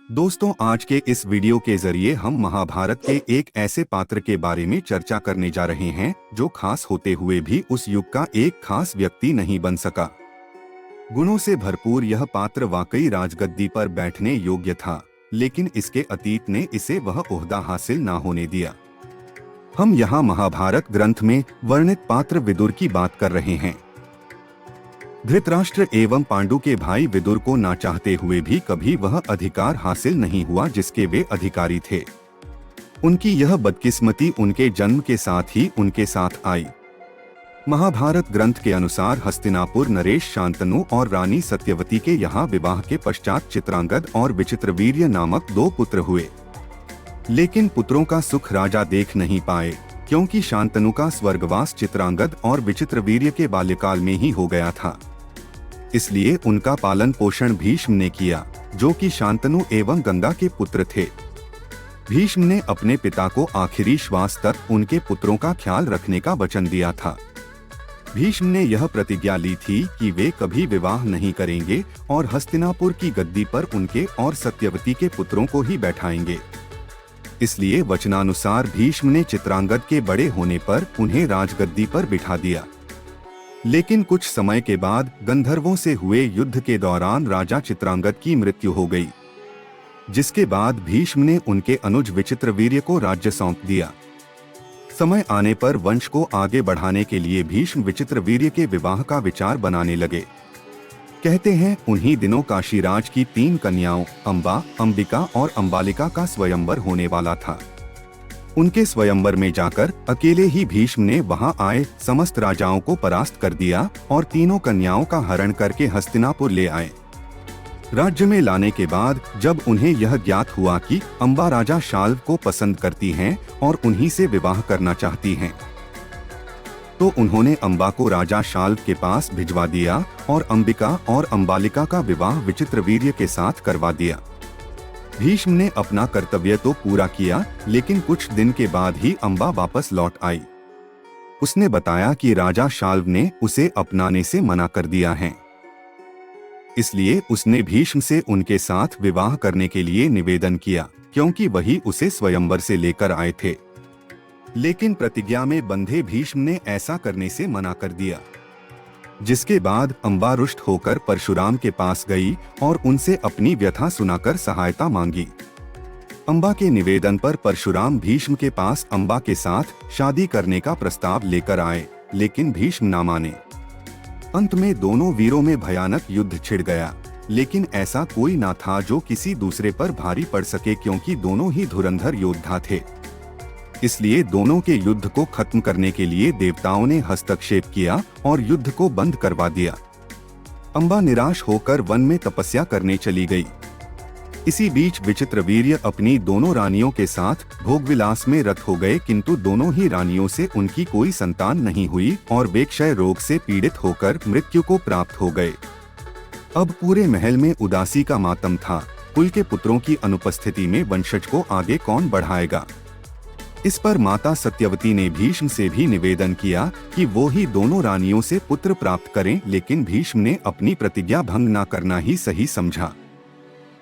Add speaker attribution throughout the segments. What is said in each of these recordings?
Speaker 1: दोस्तों, आज के इस वीडियो के जरिए हम महाभारत के एक ऐसे पात्र के बारे में चर्चा करने जा रहे हैं जो खास होते हुए भी उस युग का एक खास व्यक्ति नहीं बन सका। गुणों से भरपूर यह पात्र वाकई राजगद्दी पर बैठने योग्य था, लेकिन इसके अतीत ने इसे वह ओहदा हासिल ना होने दिया। हम यहाँ महाभारत ग्रंथ में वर्णित पात्र विदुर की बात कर रहे हैं। धृतराष्ट्र एवं पांडु के भाई विदुर को ना चाहते हुए भी कभी वह अधिकार हासिल नहीं हुआ जिसके वे अधिकारी थे। उनकी यह बदकिस्मती उनके जन्म के साथ ही उनके साथ आई। महाभारत ग्रंथ के अनुसार हस्तिनापुर नरेश शांतनु और रानी सत्यवती के यहाँ विवाह के पश्चात चित्रांगद और विचित्रवीर्य नामक दो पुत्र हुए, लेकिन पुत्रों का सुख राजा देख नहीं पाए, क्योंकि शांतनु का स्वर्गवास चित्रांगद और विचित्रवीर्य के बाल्यकाल में ही हो गया था। इसलिए उनका पालन पोषण भीष्म ने किया, जो कि शांतनु एवं गंगा के पुत्र थे। भीष्म ने अपने पिता को आखिरी श्वास तक उनके पुत्रों का ख्याल रखने का वचन दिया था। भीष्म ने यह प्रतिज्ञा ली थी कि वे कभी विवाह नहीं करेंगे और हस्तिनापुर की गद्दी पर उनके और सत्यवती के पुत्रों को ही बैठाएंगे। इसलिए वचनानुसार भीष्म ने चित्रांगद के बड़े होने पर उन्हें राजगद्दी पर बिठा दिया। लेकिन कुछ समय के बाद गंधर्वों से हुए युद्ध के दौरान राजा चित्रांगद की मृत्यु हो गई, जिसके बाद भीष्म ने उनके अनुज विचित्रवीर्य को राज्य सौंप दिया। समय आने पर वंश को आगे बढ़ाने के लिए भीष्म विचित्रवीर्य के विवाह का विचार बनाने लगे। कहते हैं उन्हीं दिनों काशीराज की 3 कन्याओं अंबा, अंबिका और अंबालिका का स्वयंवर होने वाला था। उनके स्वयंवर में जाकर अकेले ही भीष्म ने वहां आए समस्त राजाओं को परास्त कर दिया और तीनों कन्याओं का हरण करके हस्तिनापुर ले आए। राज्य में लाने के बाद जब उन्हें यह ज्ञात हुआ कि अंबा राजा शाल्व को पसंद करती हैं और उन्हीं से विवाह करना चाहती हैं, तो उन्होंने अंबा को राजा शाल्व के पास भिजवा दिया और अंबिका और अंबालिका का विवाह विचित्रवीर्य के साथ करवा दिया। भीष्म ने अपना कर्तव्य तो पूरा किया, लेकिन कुछ दिन के बाद ही अंबा वापस लौट आई। उसने बताया कि राजा शाल्व ने उसे अपनाने से मना कर दिया है। इसलिए उसने भीष्म से उनके साथ विवाह करने के लिए निवेदन किया, क्योंकि वही उसे स्वयंवर से लेकर आए थे। लेकिन प्रतिज्ञा में बंधे भीष्म ने ऐसा करने से मना कर दिया, जिसके बाद अंबा रुष्ट होकर परशुराम के पास गई और उनसे अपनी व्यथा सुनाकर सहायता मांगी। अंबा के निवेदन पर परशुराम भीष्म के पास अंबा के साथ शादी करने का प्रस्ताव लेकर आए, लेकिन भीष्म ना माने। अंत में दोनों वीरों में भयानक युद्ध छिड़ गया, लेकिन ऐसा कोई ना था जो किसी दूसरे पर भारी पड़ सके, क्योंकि दोनों ही धुरंधर योद्धा थे। इसलिए दोनों के युद्ध को खत्म करने के लिए देवताओं ने हस्तक्षेप किया और युद्ध को बंद करवा दिया। अंबा निराश होकर वन में तपस्या करने चली गई। इसी बीच विचित्रवीर्य अपनी दोनों रानियों के साथ भोगविलास में रत हो गए, किंतु दोनों ही रानियों से उनकी कोई संतान नहीं हुई और वे क्षय रोग से पीड़ित होकर मृत्यु को प्राप्त हो गए। अब पूरे महल में उदासी का मातम था। कुल के पुत्रों की अनुपस्थिति में वंशज को आगे कौन बढ़ाएगा। इस पर माता सत्यवती ने भीष्म से भी निवेदन किया कि वो ही दोनों रानियों से पुत्र प्राप्त करें, लेकिन भीष्म ने अपनी प्रतिज्ञा भंग न करना ही सही समझा।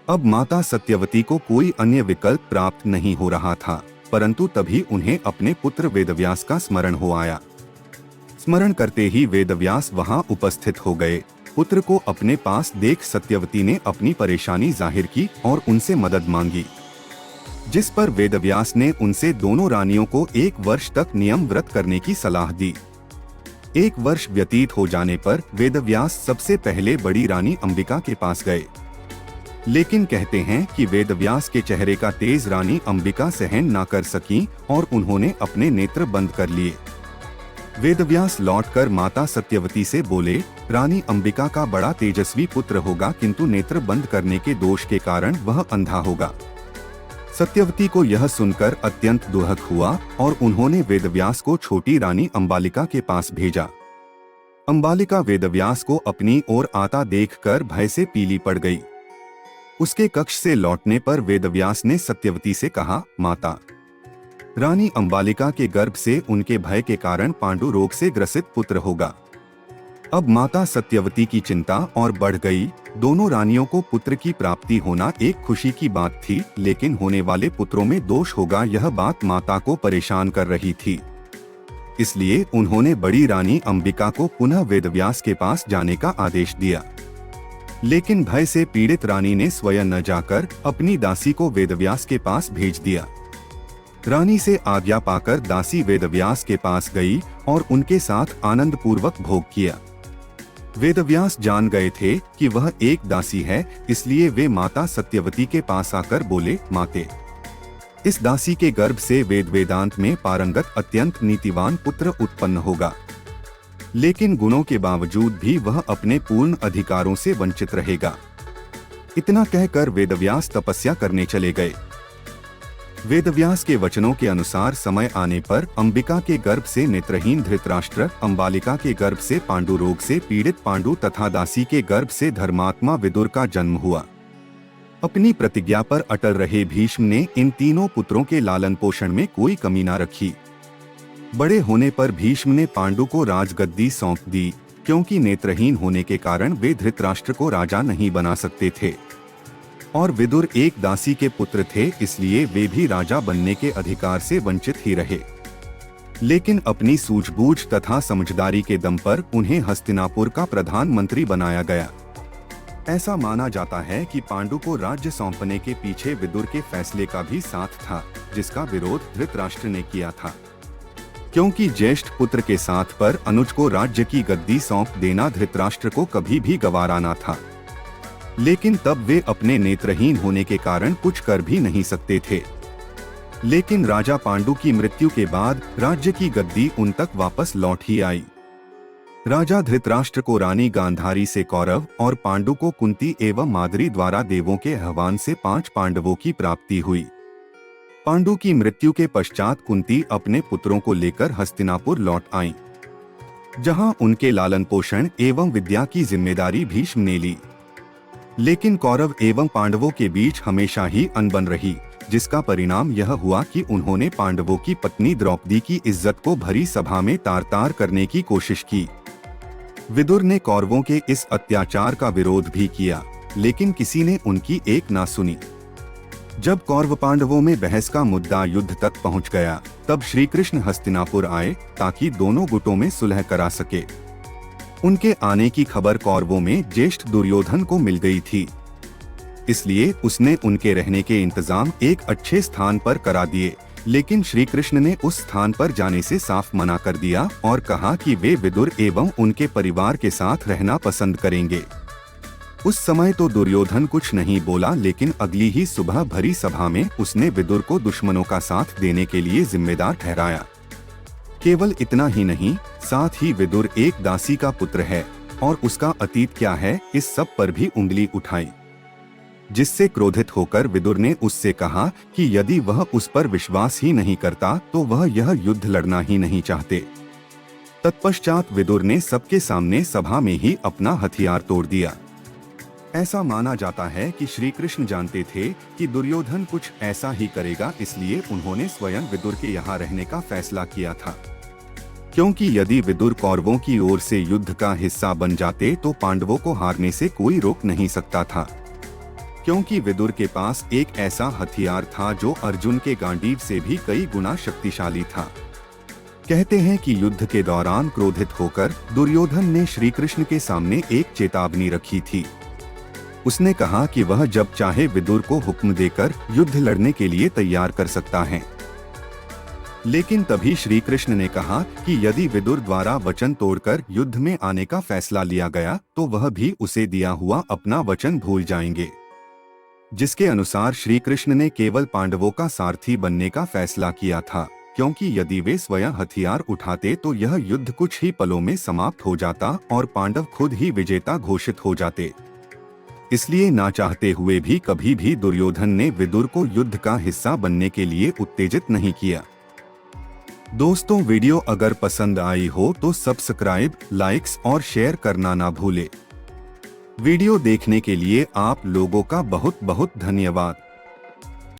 Speaker 1: अब माता सत्यवती को कोई अन्य विकल्प प्राप्त नहीं हो रहा था, परंतु तभी उन्हें अपने पुत्र वेदव्यास का स्मरण हो आया। स्मरण करते ही वेदव्यास वहां उपस्थित हो गए। पुत्र को अपने पास देख सत्यवती ने अपनी परेशानी जाहिर की और उनसे मदद मांगी, जिस पर वेदव्यास ने उनसे दोनों रानियों को 1 वर्ष तक नियम व्रत करने की सलाह दी। 1 वर्ष व्यतीत हो जाने पर वेदव्यास सबसे पहले बड़ी रानी अंबिका के पास गए, लेकिन कहते हैं कि वेदव्यास के चेहरे का तेज रानी अंबिका सहन ना कर सकी और उन्होंने अपने नेत्र बंद कर लिए। वेदव्यास लौटकर माता सत्यवती से बोले, रानी अंबिका का बड़ा तेजस्वी पुत्र होगा, किंतु नेत्र बंद करने के दोष के कारण वह अंधा होगा। सत्यवती को यह सुनकर अत्यंत दुहक हुआ और उन्होंने वेदव्यास को छोटी रानी अंबालिका के पास भेजा। अंबालिका वेदव्यास को अपनी ओर आता देखकर भय से पीली पड़ गई। उसके कक्ष से लौटने पर वेदव्यास ने सत्यवती से कहा, माता, रानी अंबालिका के गर्भ से उनके भय के कारण पांडु रोग से ग्रसित पुत्र होगा। अब माता सत्यवती की चिंता और बढ़ गई। दोनों रानियों को पुत्र की प्राप्ति होना एक खुशी की बात थी, लेकिन होने वाले पुत्रों में दोष होगा यह बात माता को परेशान कर रही थी। इसलिए उन्होंने बड़ी रानी अंबिका को पुनः वेदव्यास के पास जाने का आदेश दिया। लेकिन भय से पीड़ित रानी ने स्वयं न जाकर अपनी दासी को वेदव्यास के पास भेज दिया। रानी से आज्ञा पाकर दासी वेदव्यास के पास गई और उनके साथ आनंद पूर्वक भोग किया। वेदव्यास जान गए थे कि वह एक दासी है, इसलिए वे माता सत्यवती के पास आकर बोले, माते, इस दासी के गर्भ से वेद वेदांत में पारंगत अत्यंत नीतिवान पुत्र उत्पन्न होगा, लेकिन गुणों के बावजूद भी वह अपने पूर्ण अधिकारों से वंचित रहेगा। इतना कहकर वेदव्यास तपस्या करने चले गए। वेदव्यास के वचनों के अनुसार समय आने पर अंबिका के गर्भ से नेत्रहीन धृतराष्ट्र, अंबालिका के गर्भ से पांडु रोग से पीड़ित पांडु तथा दासी के गर्भ से धर्मात्मा विदुर का जन्म हुआ। अपनी प्रतिज्ञा पर अटल रहे भीष्म ने इन तीनों पुत्रों के लालन पोषण में कोई कमी न रखी। बड़े होने पर भीष्म ने पांडु को राजगद्दी सौंप दी, क्योंकि नेत्रहीन होने के कारण वे धृतराष्ट्र को राजा नहीं बना सकते थे और विदुर एक दासी के पुत्र थे, इसलिए वे भी राजा बनने के अधिकार से वंचित ही रहे। लेकिन अपनी सूझबूझ तथा समझदारी के दम पर उन्हें हस्तिनापुर का प्रधानमंत्री बनाया गया। ऐसा माना जाता है कि पांडु को राज्य सौंपने के पीछे विदुर के फैसले का भी साथ था, जिसका विरोध धृतराष्ट्र ने किया था, क्योंकि ज्येष्ठ पुत्र के साथ पर अनुज को राज्य की गद्दी सौंप देना धृतराष्ट्र को कभी भी गवारा न था। लेकिन तब वे अपने नेत्रहीन होने के कारण कुछ कर भी नहीं सकते थे। लेकिन राजा पांडु की मृत्यु के बाद राज्य की गद्दी उन तक वापस लौट ही आई। राजा धृतराष्ट्र को रानी गांधारी से कौरव और पांडु को कुंती एवं माद्री द्वारा देवों के आह्वान से 5 पांडवों की प्राप्ति हुई। पांडु की मृत्यु के पश्चात कुंती अपने पुत्रों को लेकर हस्तिनापुर लौट आईं, जहां उनके लालन पोषण एवं विद्या की जिम्मेदारी भीष्म ने ली। लेकिन कौरव एवं पांडवों के बीच हमेशा ही अनबन रही, जिसका परिणाम यह हुआ कि उन्होंने पांडवों की पत्नी द्रौपदी की इज्जत को भरी सभा में तार-तार करने की कोशिश की। विदुर ने कौरवों के इस अत्याचार का विरोध भी किया, लेकिन किसी ने उनकी एक ना सुनी। जब कौरव पांडवों में बहस का मुद्दा युद्ध तक पहुंच गया, तब श्री कृष्ण हस्तिनापुर आए ताकि दोनों गुटों में सुलह करा सके। उनके आने की खबर कौरवों में ज्येष्ठ दुर्योधन को मिल गई थी, इसलिए उसने उनके रहने के इंतजाम एक अच्छे स्थान पर करा दिए। लेकिन श्री कृष्ण ने उस स्थान पर जाने से साफ मना कर दिया और कहा कि वे विदुर एवं उनके परिवार के साथ रहना पसंद करेंगे। उस समय तो दुर्योधन कुछ नहीं बोला, लेकिन अगली ही सुबह भरी सभा में उसने विदुर को दुश्मनों का साथ देने के लिए जिम्मेदार ठहराया। केवल इतना ही नहीं, साथ ही विदुर एक दासी का पुत्र है और उसका अतीत क्या है, इस सब पर भी उंगली उठाई, जिससे क्रोधित होकर विदुर ने उससे कहा कि यदि वह उस पर विश्वास ही नहीं करता तो वह यह युद्ध लड़ना ही नहीं चाहते। तत्पश्चात विदुर ने सबके सामने सभा में ही अपना हथियार तोड़ दिया। ऐसा माना जाता है कि श्री कृष्ण जानते थे कि दुर्योधन कुछ ऐसा ही करेगा, इसलिए उन्होंने स्वयं विदुर के यहाँ रहने का फैसला किया था, क्योंकि यदि विदुर कौरवों की ओर से युद्ध का हिस्सा बन जाते तो पांडवों को हारने से कोई रोक नहीं सकता था, क्योंकि विदुर के पास एक ऐसा हथियार था जो अर्जुन के गांडीव से भी कई गुना शक्तिशाली था। कहते हैं कि युद्ध के दौरान क्रोधित होकर दुर्योधन ने श्री कृष्ण के सामने एक चेतावनी रखी थी। उसने कहा कि वह जब चाहे विदुर को हुक्म देकर युद्ध लड़ने के लिए तैयार कर सकता है। लेकिन तभी श्री कृष्ण ने कहा कि यदि विदुर द्वारा वचन तोड़कर युद्ध में आने का फैसला लिया गया तो वह भी उसे दिया हुआ अपना वचन भूल जाएंगे, जिसके अनुसार श्री कृष्ण ने केवल पांडवों का सारथी बनने का फैसला किया था, क्योंकि यदि वे स्वयं हथियार उठाते तो यह युद्ध कुछ ही पलों में समाप्त हो जाता और पांडव खुद ही विजेता घोषित हो जाते। इसलिए ना चाहते हुए भी कभी भी दुर्योधन ने विदुर को युद्ध का हिस्सा बनने के लिए उत्तेजित नहीं किया। दोस्तों, वीडियो अगर पसंद आई हो तो सब्सक्राइब, लाइक्स और शेयर करना ना भूले। वीडियो देखने के लिए आप लोगों का बहुत बहुत धन्यवाद।